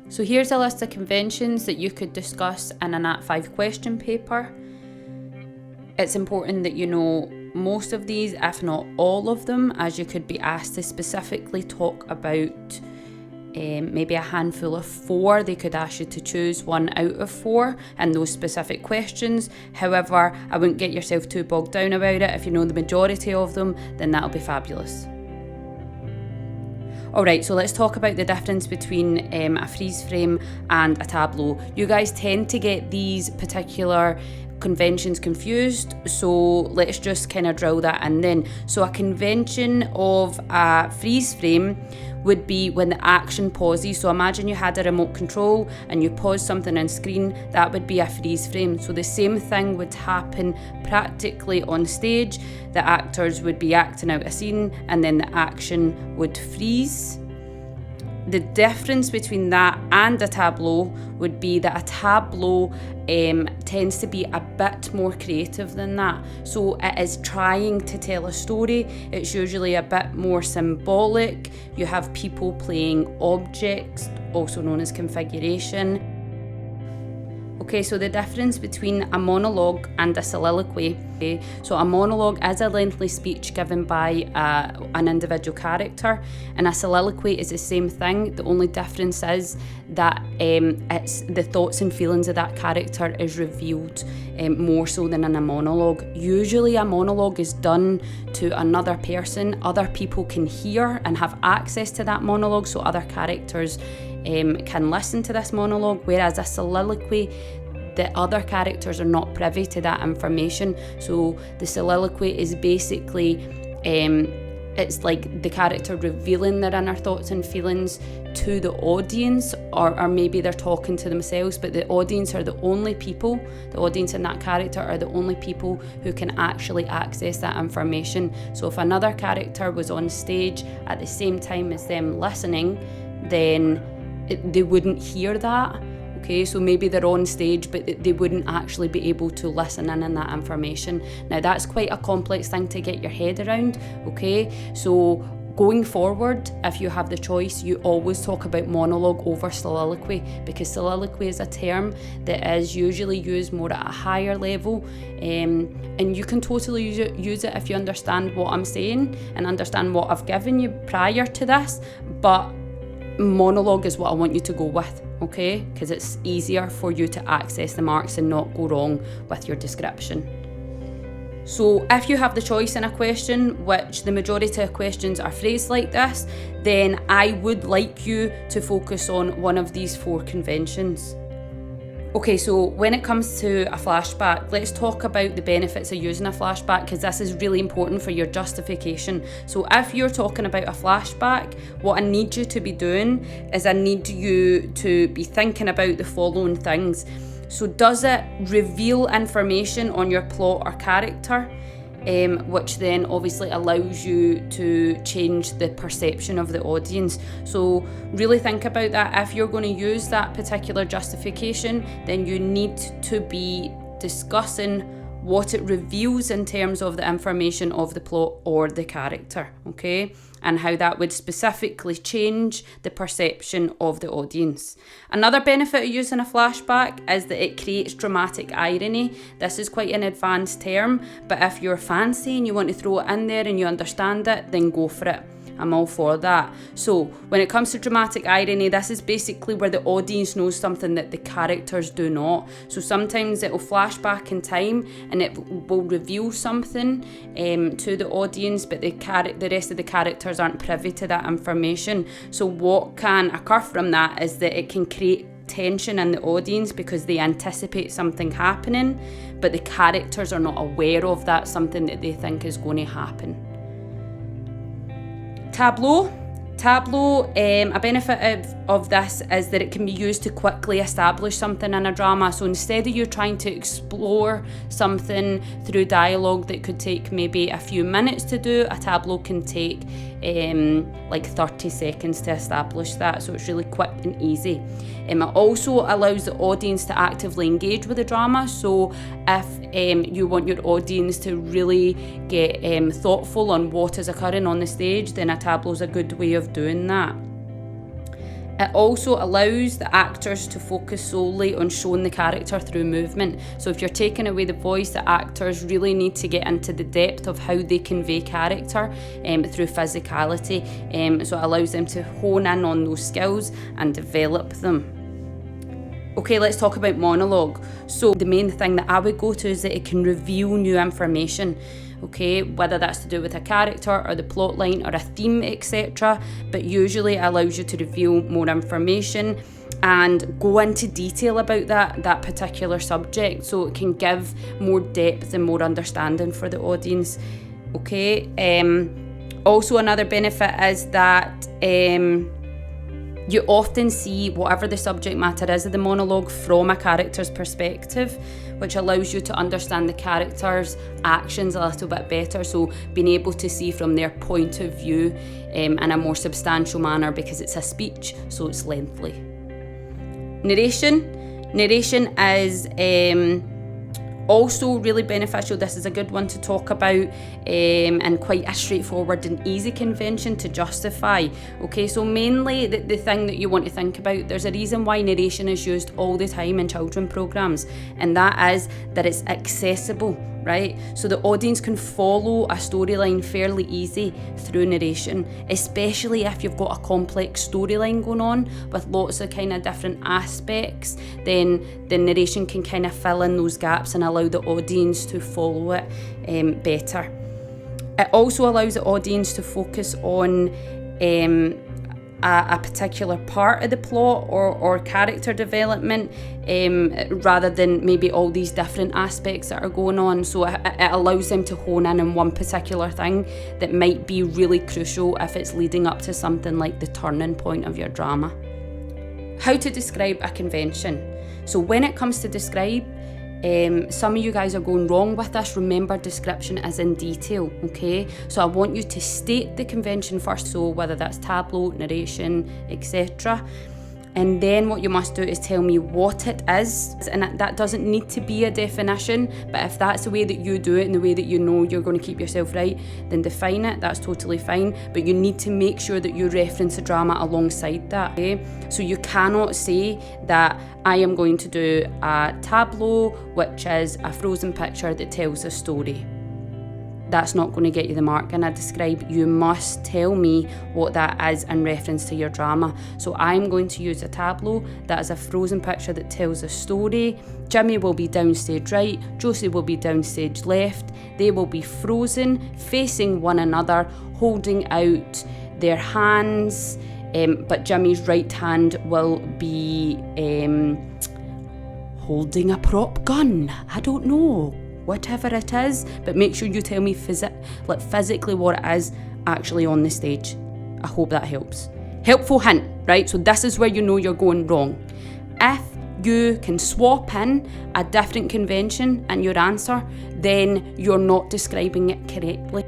So here's a list of conventions that you could discuss in a Nat 5 question paper. It's important that you know most of these, if not all of them, as you could be asked to specifically talk about maybe a handful of 4. They could ask you to choose 1 out of 4 in those specific questions. However, I wouldn't get yourself too bogged down about it. If you know the majority of them, then that'll be fabulous. Alright, so let's talk about the difference between a freeze frame and a tableau. You guys tend to get these particular conventions confused, so let's just kind of drill that in then. So a convention of a freeze frame would be when the action pauses. So imagine you had a remote control and you pause something on screen, that would be a freeze frame. So the same thing would happen practically on stage. The actors would be acting out a scene and then the action would freeze. The difference between that and a tableau would be that a tableau tends to be a bit more creative than that. So it is trying to tell a story. It's usually a bit more symbolic. You have people playing objects, also known as configuration. Okay, so the difference between a monologue and a soliloquy. Okay, so a monologue is a lengthy speech given by an individual character, and a soliloquy is the same thing. The only difference is that it's the thoughts and feelings of that character is revealed more so than in a monologue. Usually a monologue is done to another person. Other people can hear and have access to that monologue, so other characters can listen to this monologue, whereas a soliloquy, the other characters are not privy to that information. So the soliloquy is basically it's like the character revealing their inner thoughts and feelings to the audience, or maybe they're talking to themselves, but the audience are the only people, the audience and that character are the only people who can actually access that information. So if another character was on stage at the same time as them listening, then they wouldn't hear that. Okay, so maybe they're on stage, but they wouldn't actually be able to listen in on that information. Now that's quite a complex thing to get your head around, okay? So going forward, if you have the choice, you always talk about monologue over soliloquy, because soliloquy is a term that is usually used more at a higher level, and you can totally use it if you understand what I'm saying and understand what I've given you prior to this, but monologue is what I want you to go with, okay? Because it's easier for you to access the marks and not go wrong with your description. So if you have the choice in a question, which the majority of questions are phrased like this, then I would like you to focus on one of these 4 conventions. Okay, so when it comes to a flashback, let's talk about the benefits of using a flashback, because this is really important for your justification. So if you're talking about a flashback, what I need you to be doing is I need you to be thinking about the following things. So does it reveal information on your plot or character? Which then obviously allows you to change the perception of the audience. So really think about that. If you're going to use that particular justification, then you need to be discussing what it reveals in terms of the information of the plot or the character, okay? And how that would specifically change the perception of the audience. Another benefit of using a flashback is that it creates dramatic irony. This is quite an advanced term, but if you're fancy and you want to throw it in there and you understand it, then go for it. I'm all for that. So when it comes to dramatic irony, this is basically where the audience knows something that the characters do not. So sometimes it will flash back in time and it will reveal something to the audience, but the rest of the characters aren't privy to that information. So what can occur from that is that it can create tension in the audience because they anticipate something happening, but the characters are not aware of that, something that they think is going to happen. Tableau, a benefit of this is that it can be used to quickly establish something in a drama. So instead of you trying to explore something through dialogue that could take maybe a few minutes to do, a tableau can take like 30 seconds to establish that. So it's really quick and easy. It also allows the audience to actively engage with the drama. So if you want your audience to really get thoughtful on what is occurring on the stage, then a tableau is a good way of doing that. It also allows the actors to focus solely on showing the character through movement. So if you're taking away the voice, the actors really need to get into the depth of how they convey character through physicality. So it allows them to hone in on those skills and develop them. Okay, let's talk about monologue. So the main thing that I would go to is that it can reveal new information. Okay, whether that's to do with a character or the plot line or a theme, etc. But usually it allows you to reveal more information and go into detail about that particular subject, so it can give more depth and more understanding for the audience. Okay, also another benefit is that you often see whatever the subject matter is of the monologue from a character's perspective, which allows you to understand the character's actions a little bit better. So being able to see from their point of view in a more substantial manner, because it's a speech, so it's lengthy. Narration is also really beneficial. This is a good one to talk about, and quite a straightforward and easy convention to justify. Okay, so mainly the thing that you want to think about, there's a reason why narration is used all the time in children programs, and that is that it's accessible, right? So the audience can follow a storyline fairly easy through narration, especially if you've got a complex storyline going on with lots of kind of different aspects. Then the narration can kind of fill in those gaps and allow the audience to follow it better. It also allows the audience to focus on a particular part of the plot or character development, rather than maybe all these different aspects that are going on. So it allows them to hone in on one particular thing that might be really crucial if it's leading up to something like the turning point of your drama. How to describe a convention. So when it comes to describe, some of you guys are going wrong with this. Remember, description is in detail, okay? So I want you to state the convention first, so whether that's tableau, narration, etc. And then what you must do is tell me what it is, and that doesn't need to be a definition, but if that's the way that you do it and the way that you know you're going to keep yourself right, then define it. That's totally fine, but you need to make sure that you reference the drama alongside that, okay? So you cannot say that I am going to do a tableau, which is a frozen picture that tells a story. That's not going to get you the mark in a describe. You must tell me what that is in reference to your drama. So I'm going to use a tableau that is a frozen picture that tells a story. Jimmy will be downstage right, Josie will be downstage left. They will be frozen, facing one another, holding out their hands, but Jimmy's right hand will be holding a prop gun. I don't know. Whatever it is, but make sure you tell me physically what it is actually on the stage. I hope that helps. Helpful hint, right? So this is where you know you're going wrong. If you can swap in a different convention in your answer, then you're not describing it correctly.